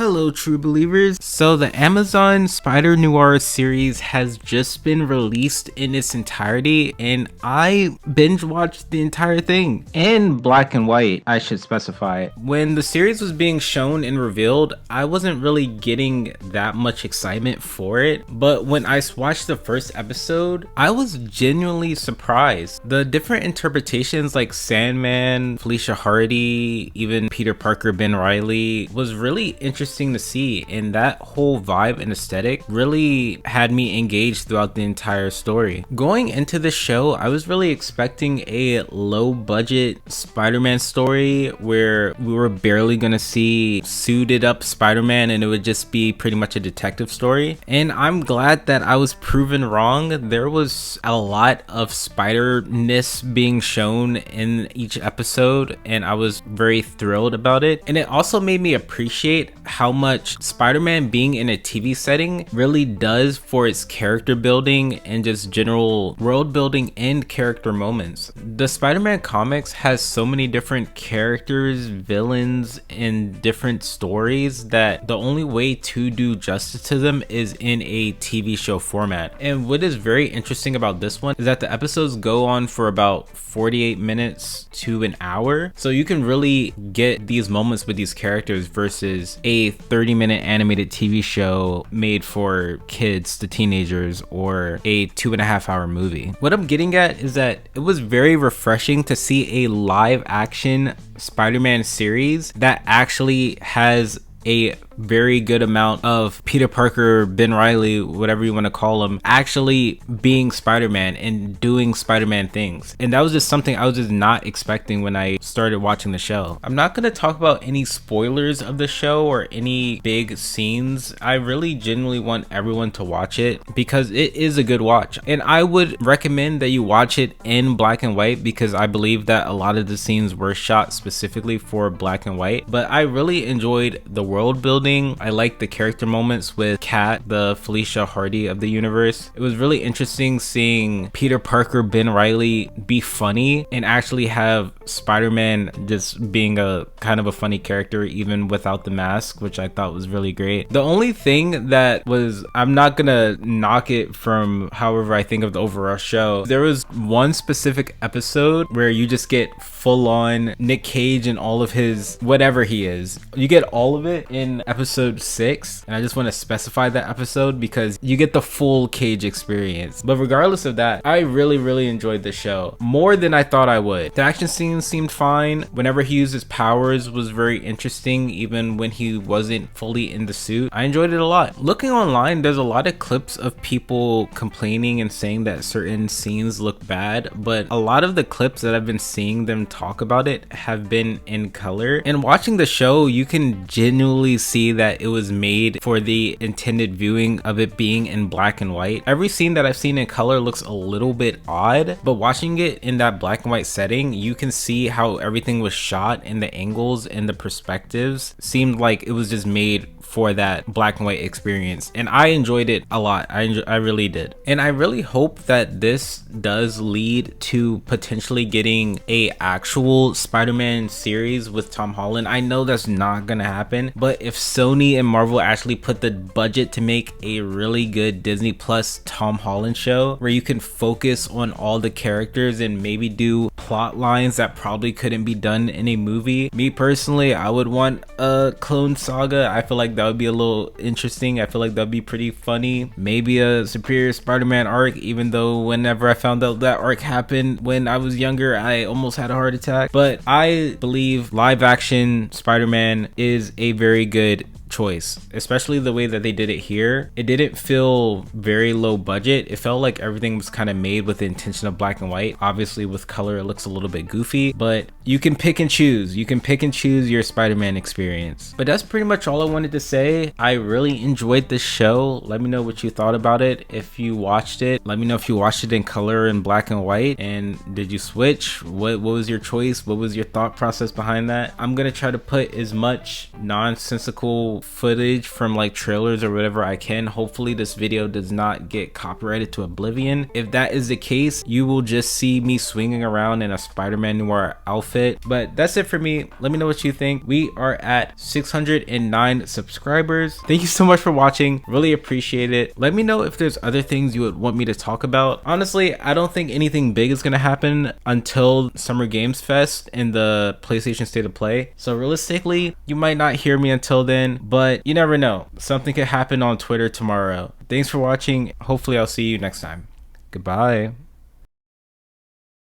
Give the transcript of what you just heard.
Hello, true believers. So the Amazon Spider-Noir series has just been released in its entirety, and I binge watched the entire thing in black and white, I should specify. When the series was being shown and revealed, I wasn't really getting that much excitement for it, but when I watched the first episode, I was genuinely surprised. The different interpretations like Sandman, Felicia Hardy, even Peter Parker, Ben Reilly was really interesting to see, and that whole vibe and aesthetic really had me engaged throughout the entire story. Going into the show, I was really expecting a low budget Spider-Man story where we were barely gonna see suited up Spider-Man and it would just be pretty much a detective story, and I'm glad that I was proven wrong. There was a lot of spider-ness being shown in each episode, and I was very thrilled about it, and it also made me appreciate how much Spider-Man being in a TV setting really does for its character building and just general world building and character moments. The Spider-Man comics has so many different characters, villains, and different stories that the only way to do justice to them is in a TV show format. And what is very interesting about this one is that the episodes go on for about 48 minutes to an hour, so you can really get these moments with these characters versus a 30-minute animated TV show made for kids to teenagers or a 2.5-hour movie. What I'm getting at is that it was very refreshing to see a live action Spider-Man series that actually has a very good amount of Peter Parker, Ben Reilly, whatever you want to call him, actually being Spider-Man and doing Spider-Man things. And that was just something I was just not expecting when I started watching the show. I'm not going to talk about any spoilers of the show or any big scenes. I really genuinely want everyone to watch it because it is a good watch. And I would recommend that you watch it in black and white because I believe that a lot of the scenes were shot specifically for black and white. But I really enjoyed the world building. I liked the character moments with Kat, the Felicia Hardy of the universe. It was really interesting seeing Peter Parker, Ben Reilly be funny and actually have Spider-Man just being a kind of a funny character even without the mask, which I thought was really great. The only thing that was, I'm not gonna knock it from however I think of the overall show, there was one specific episode where you just get full on Nick Cage and all of his whatever he is. You get all of it in episode 6, and I just want to specify that episode because you get the full Cage experience. But regardless of that, I really enjoyed the show more than I thought I would. The action scenes seemed fine. Whenever he used his powers was very interesting, even when he wasn't fully in the suit. I enjoyed it a lot. Looking online, there's a lot of clips of people complaining and saying that certain scenes look bad, but a lot of the clips that I've been seeing them talk about it have been in color, and watching the show you can genuinely see that it was made for the intended viewing of it being in black and white. Every scene that I've seen in color looks a little bit odd, but watching it in that black and white setting, you can see how everything was shot and the angles and the perspectives seemed like it was just made for that black and white experience, and I enjoyed it a lot. I really did, and I really hope that this does lead to potentially getting a actual Spider-Man series with Tom Holland. I know that's not gonna happen, but if Sony and Marvel actually put the budget to make a really good Disney Plus Tom Holland show where you can focus on all the characters and maybe do plot lines that probably couldn't be done in a movie, me personally, I would want a Clone Saga. I feel like that would be a little interesting. I feel like that'd be pretty funny. Maybe a Superior Spider-Man arc, even though whenever I found out that arc happened when I was younger, I almost had a heart attack. But I believe live action Spider-Man is a very good choice, especially the way that they did it here. It didn't feel very low budget. It felt like everything was kind of made with the intention of black and white. Obviously with color it looks a little bit goofy, but you can pick and choose. You can pick and choose your Spider-Man experience. But that's pretty much all I wanted to say. I really enjoyed this show. Let me know what you thought about it. If you watched it, let me know if you watched it in color and black and white, and did you switch? What was your choice? What was your thought process behind that? I'm gonna try to put as much nonsensical footage from like trailers or whatever I can. Hopefully this video does not get copyrighted to oblivion. If that is the case, you will just see me swinging around in a SpaderManNoHelmet outfit. But that's it for me. Let me know what you think. We are at 609 subscribers. Thank you so much for watching. Really appreciate it. Let me know if there's other things you would want me to talk about. Honestly, I don't think anything big is gonna happen until Summer Games Fest and the PlayStation State of Play. So realistically, you might not hear me until then, but you never know. Something could happen on Twitter tomorrow. Thanks for watching. Hopefully I'll see you next time. Goodbye.